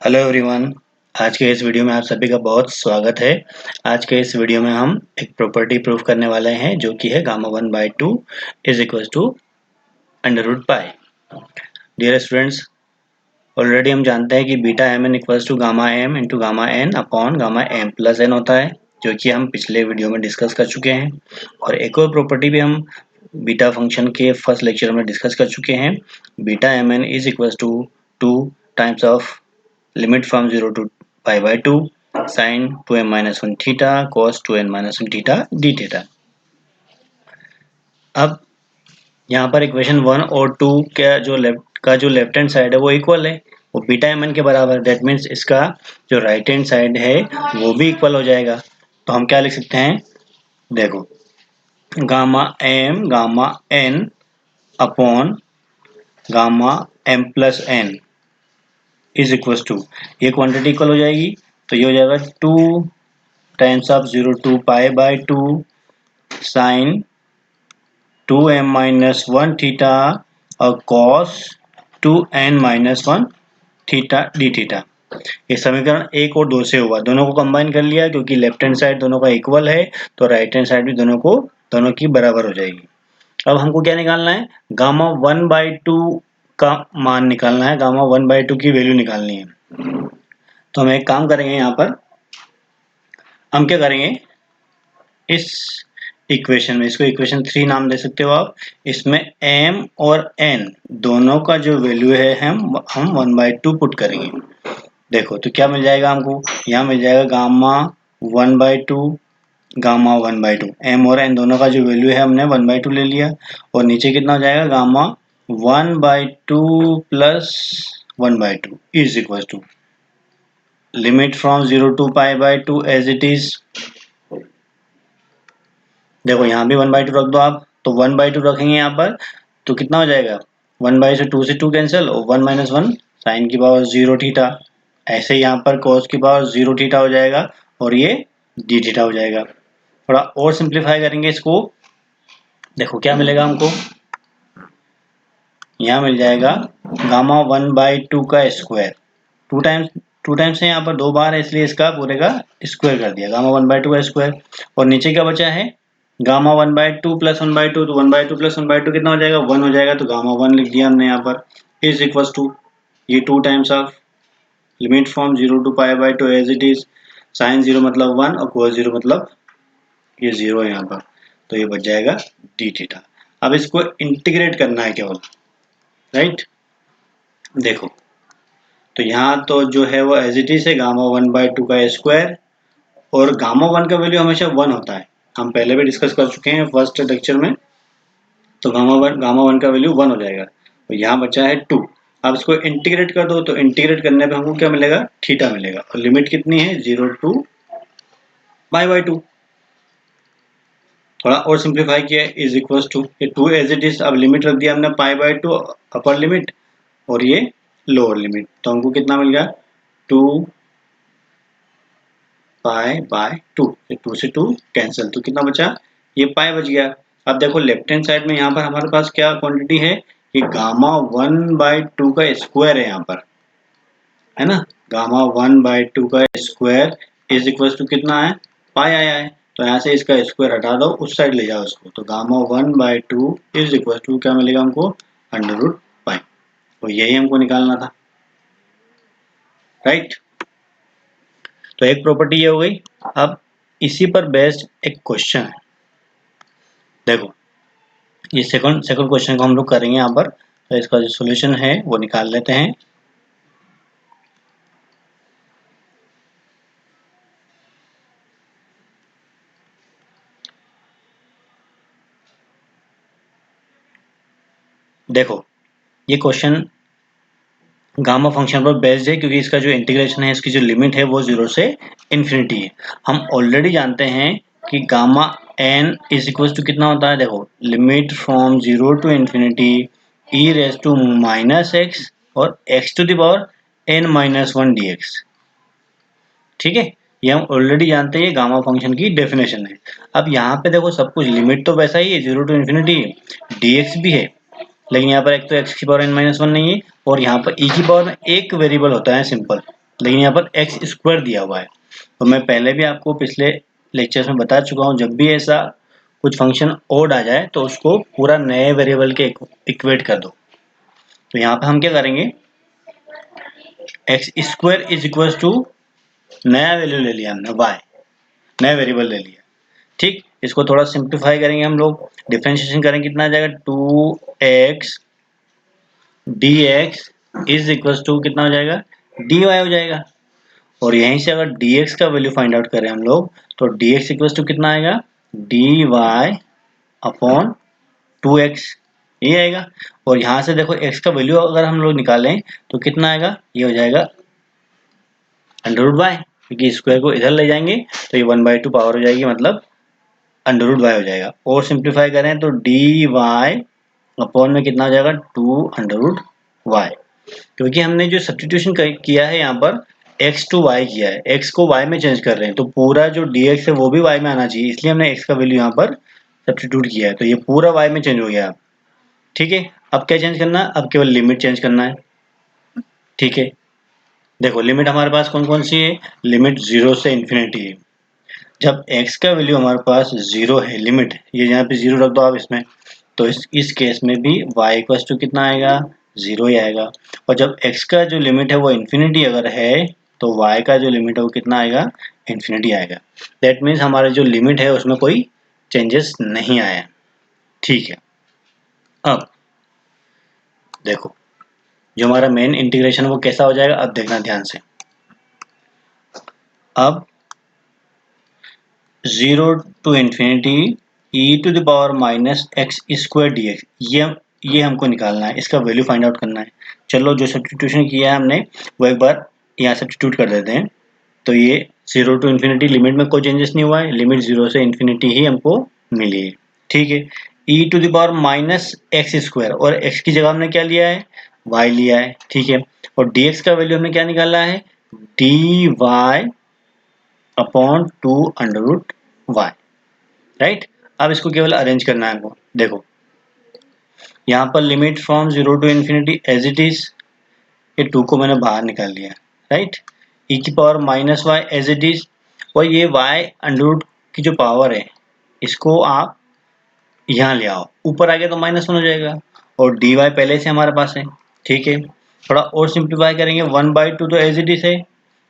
Hello everyone. आज के इस वीडियो में आप सभी का बहुत स्वागत है। आज के इस वीडियो में हम एक प्रॉपर्टी प्रूफ करने वाले हैं जो कि है gamma 1/2 is equal to under root pi. Dear students, already हम जानते हैं कि beta M N equals to gamma M into gamma N upon gamma M plus N होता है, जो कि हम पिछले वीडियो में डिस्कस कर चुके हैं। और एक और प्रॉपर्टी भी हम बीटा फंक्शन के फर्स्ट लेक्चर में डिस्कस कर चुके हैं। Beta M N is equals to 2 times of limit from 0 to pi by 2 sin 2m minus 1 theta cos 2n minus 1 theta d theta। अब यहाँ पर इक्वेशन 1 और 2 का जो लेफ्ट हैंड साइड है वो इक्वल है, वो बीटा एम एन के बराबर। दैट मीन्स इसका जो राइट हैंड साइड है वो भी इक्वल हो जाएगा। तो हम क्या लिख सकते हैं, देखो, gamma M gamma N upon gamma M plus N is equal to, ये क्वांटिटी इक्वल हो जाएगी तो ये हो जाएगा 2 times of 0 to pi by 2 sine 2m minus 1 theta और cos 2n minus 1 theta D theta. ये समीकरण 1 और 2 से हुआ, दोनों को कंबाइन कर लिया क्योंकि लेफ्ट हैंड साइड दोनों का इक्वल है तो राइट हैंड साइड भी दोनों की बराबर हो जाएगी। अब हमको क्या निकालना है, गामा 1/2 का मान निकालना है, गामा 1/2 की वैल्यू निकालनी है। तो हम एक काम करेंगे, यहाँ पर हम क्या करेंगे, इस इक्वेशन में इसको इक्वेशन 3 नाम दे सकते हो आप। इसमें m और n दोनों का जो वैल्यू है हम 1/2 पुट करेंगे। देखो तो क्या मिल जाएगा हमको, यहाँ मिल जाएगा गामा 1/2 गामा 1/2। m और n दोनों का जो वैल्यू है हमने 1/2 ले लिया, और नीचे कितना हो जाएगा, gamma 1/2 plus 1/2 is equal to limit from 0 to pi by 2 as it is. देखो यहाँ भी 1/2 रख दो आप, तो 1/2 रखेंगे यहाँ पर तो कितना हो जाएगा, 1/2 से 2 कैंसिल और 1 माइनस 1 साइन की पावर 0 थीटा। ऐसे यहाँ पर कॉस की पावर 0 थीटा हो जाएगा और ये डी थीटा हो जाएगा। थोड़ा और सिंप्लीफाई करेंगे इसको, देखो क्या मिलेगा हमको, यहाँ मिल जाएगा गामा 1/2 का स्क्वायर, टू टाइम्स है यहाँ पर, 2 बार है इसलिए इसका पूरे का स्क्वायर कर दिया, गामा 1/2 का स्क्वायर। और नीचे क्या बचा है, गामा 1/2 प्लस 1/2, तो 1/2 प्लस 1/2 कितना हो जाएगा, 1 हो जाएगा, तो गामा 1 लिख दिया हमने यहाँ पर इज इक्वल टू ये 2 times of limit from 0 to pi by 2 as it is, sine 0 मतलब 1 और कोस 0 मतलब ये 0 है यहाँ पर, तो ये बच जाएगा डी थीटा। अब इसको इंटीग्रेट करना है केवल, राइट। देखो तो यहाँ तो जो है वो एज इट इज है, गामा 1/2 का स्क्वायर, और गामा 1 का वैल्यू हमेशा 1 होता है, हम पहले भी डिस्कस कर चुके हैं फर्स्ट लेक्चर में। तो गामा 1 का वैल्यू 1 हो जाएगा, तो यहाँ बचा है 2। अब इसको इंटीग्रेट कर दो, तो इंटीग्रेट करने पे हमको क्या मिलेगा, थीटा मिलेगा, और लिमिट कितनी है, 0 टू पाई बाय 2। थोड़ा और सिंप्लीफाई किया इज इक्वल टू ये 2 एज इट इज, अब लिमिट रख दिया हमने पाई बाय 2 अपर लिमिट और ये लोअर लिमिट, तो हमको कितना मिल गया, 2 पाई बाय 2, 2 से 2 कैंसिल, तो कितना बचा, ये पाई बच गया। अब देखो लेफ्ट हैंड साइड में यहाँ पर हमारे पास क्या क्वांटिटी है, ये गामा 1/2 का स्क्वायर है यहाँ पर, है ना, गामा 1/2 का स्क्वायर इज इक्वल टू कितना है, पाई आया है, तो यहाँ से इसका स्क्वायर हटा दो, उस साइड ले जाओ उसको, तो गामा 1/2 इज इक्वल टू क्या मिलेगा हमको, अंडर रूट पाई। तो यही हमको निकालना था, राइट। तो एक प्रॉपर्टी ये हो गई। अब इसी पर बेस्ड एक क्वेश्चन है, देखो ये सेकंड क्वेश्चन को हम लोग करेंगे यहाँ पर, तो इसका जो सॉल्यूशन है वो निकाल लेते हैं। देखो ये क्वेश्चन गामा फंक्शन पर बेस्ड है क्योंकि इसका जो इंटीग्रेशन है, इसकी जो लिमिट है वो 0 से इन्फिनिटी है। हम ऑलरेडी जानते हैं कि gamma n is equal to कितना होता है, देखो limit from 0 to infinity e raise to minus X और x to the power n minus 1 dx। ठीक है, ये हम ऑलरेडी जानते हैं, गामा फंक्शन की डेफिनेशन है। अब यहाँ पे देखो सब कुछ लिमिट तो वैसा ही है, 0 टू इन्फिनिटी, dx भी है, लेकिन यहाँ पर एक तो x की पावर n माइनस 1 नहीं है, और यहाँ पर e की पावर में एक वेरिएबल होता है सिंपल, लेकिन यहाँ पर एक्स स्क्वायर दिया हुआ है। तो मैं पहले भी आपको पिछले लेक्चर्स में बता चुका हूँ, जब भी ऐसा कुछ फंक्शन ओड आ जाए तो उसको पूरा नए वेरिएबल के इक्वेट कर दो। तो यहाँ पे हम क्या करेंगे, X square is equal to नया वैल्यू ले लिया हमने y, नया वेरिएबल ले लिया। ठीक, इसको थोड़ा सिंप्लीफाई करेंगे हम लोग, डिफरेंशिएशन करेंगे, कितना आ जाएगा 2x dx is equal to कितना हो जाएगा dy हो जाएगा। और यहीं से अगर dx का वैल्यू फाइंड आउट करें हम लोग तो dx इक्वल टू कितना आएगा dy अपॉन 2x, ये आएगा। और यहाँ से देखो x का वैल्यू अगर हम लोग निकालें तो कितना आएगा, ये हो जाएगा अंडर रूट वाई, क्योंकि स्क्वायर को इधर ले जाएंगे तो ये 1/2 पावर हो जाएगी, मतलब अंडर रूट वाई हो जाएगा। और सिंप्लीफाई करें तो डी वाई अपॉन में कितना हो जाएगा 2 अंडर रूट वाई, क्योंकि हमने जो सब्स्टिट्यूशन किया है यहाँ पर x टू y किया है, x को y में चेंज कर रहे हैं, तो पूरा जो dx है वो भी y में आना चाहिए, इसलिए हमने x का वैल्यू यहाँ पर सब्स्टिट्यूट किया है, तो ये पूरा y में चेंज हो गया। ठीक है, अब क्या चेंज करना है, अब केवल लिमिट चेंज करना है। ठीक है, देखो लिमिट हमारे पास कौन कौन सी है, लिमिट 0 से इन्फिनिटी है। जब x का वैल्यू हमारे पास 0 है, लिमिट ये यहाँ पे 0 रख दो आप इसमें, तो इस केस में भी y इक्वल टू कितना आएगा 0 ही आएगा। और जब x का जो लिमिट है वो इन्फिनिटी अगर है तो y का जो लिमिट है वो कितना आएगा इन्फिनिटी आएगा। दैट मीन्स हमारा जो लिमिट है उसमें कोई चेंजेस नहीं आया। ठीक है, अब देखो जो हमारा मेन इंटीग्रेशन वो कैसा हो जाएगा, अब देखना ध्यान से। अब 0 to infinity e to the power minus X square D X, ये हमको निकालना है, इसका वैल्यू फाइंड आउट करना है। चलो जो सब्स्टिट्यूशन किया है हमने वो एक बार यहाँ सब्स्टिट्यूट कर देते हैं। तो ये 0 टू इन्फिनिटी लिमिट में कोई चेंजेस नहीं हुआ है, लिमिट 0 से इन्फिनिटी ही हमको मिली है। ठीक है, e to the power minus X square, और x की जगह हमने क्या लिया है y लिया है। ठीक है, और dx का वैल्यू हमने क्या निकाला है dy upon 2 under root Y, right. अब इसको केवल अरेंज करना है हमको। देखो यहाँ पर limit from 0 to infinity as it is, ये 2 को मैंने बाहर निकाल लिया, राइट। e की power minus Y as it is, और ये y अंडर रूट की जो पावर है इसको आप यहाँ ले आओ, ऊपर आ गया तो -1 हो जाएगा, और dy पहले से हमारे पास है। ठीक है, थोड़ा और सिंप्लीफाई करेंगे, 1/2 तो एज इट इज है,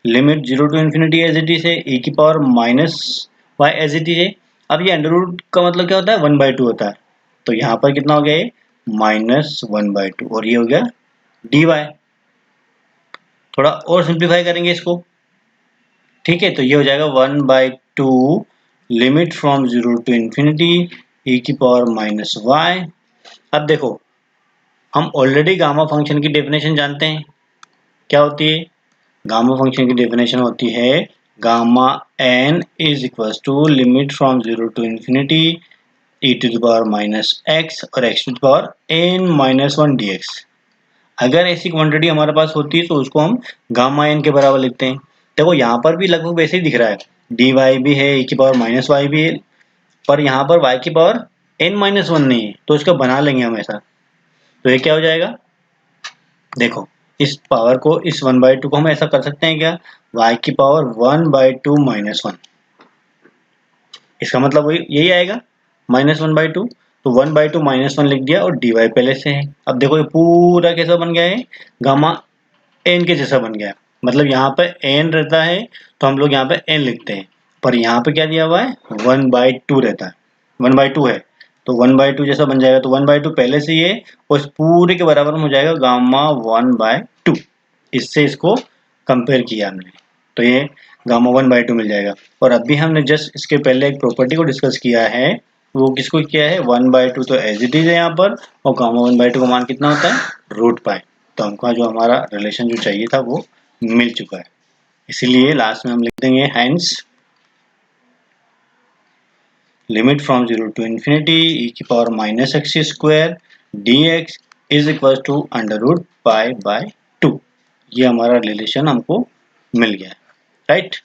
limit 0 to infinity as it is है, e की power minus Y as it is है। अब ये अंडर रूट का मतलब क्या होता है 1/2 होता है, तो यहाँ पर कितना हो गया ये -1/2, और ये हो गया dy। थोड़ा और सिंप्लीफाई करेंगे इसको। ठीक है, तो ये हो जाएगा 1/2 limit from 0 to infinity e की पावर माइनस वाई। अब देखो हम ऑलरेडी गामा फंक्शन की डेफिनेशन जानते हैं, क्या होती है गामा फंक्शन की डेफिनेशन होती है gamma n is equal to limit from 0 to infinity e to the power minus X और x to the power n-1 dx। अगर ऐसी क्वांटिटी हमारे पास होती है तो उसको हम गामा n के बराबर लिखते हैं। देखो यहाँ पर भी लगभग वैसे ही दिख रहा है, dy भी है, e की पावर माइनस वाई भी है, पर यहाँ पर y की पावर n-1 नहीं है, तो इसको बना लेंगे हम ऐसा। तो ये क्या हो जाएगा, देखो इस पावर को, इस 1/2 को हम ऐसा कर सकते हैं क्या, y की पावर 1/2 -1, इसका मतलब वही यही आएगा -1/2। तो 1/2 -1 लिख दिया, और dy पहले से है। अब देखो ये पूरा कैसा बन गया है, गामा n के जैसा बन गया। मतलब यहाँ पे n रहता है तो हम लोग यहाँ पे n लिखते हैं, पर यहाँ पे क्या दिया हुआ है 1/2 रहता है, 1/2 है, तो 1/2 जैसा बन जाएगा। तो 1/2 पहले से ही है, और इस पूरे के बराबर में हो जाएगा गामा 1/2। इससे इसको कंपेयर किया हमने, तो ये गामा 1/2 मिल जाएगा। और अभी हमने जस्ट इसके पहले एक प्रॉपर्टी को डिस्कस किया है, वो किसको किया है 1/2 तो एज इट इज है यहाँ पर, और गामा 1/2 का मान कितना होता है √π। तो हमको जो हमारा रिलेशन जो चाहिए था वो मिल चुका है, इसीलिए लास्ट में हम लिख देंगे hence limit from 0 to infinity e की power minus X square dx is equal to √π/2। ये हमारा रिलेशन हमको मिल गया है, राइट।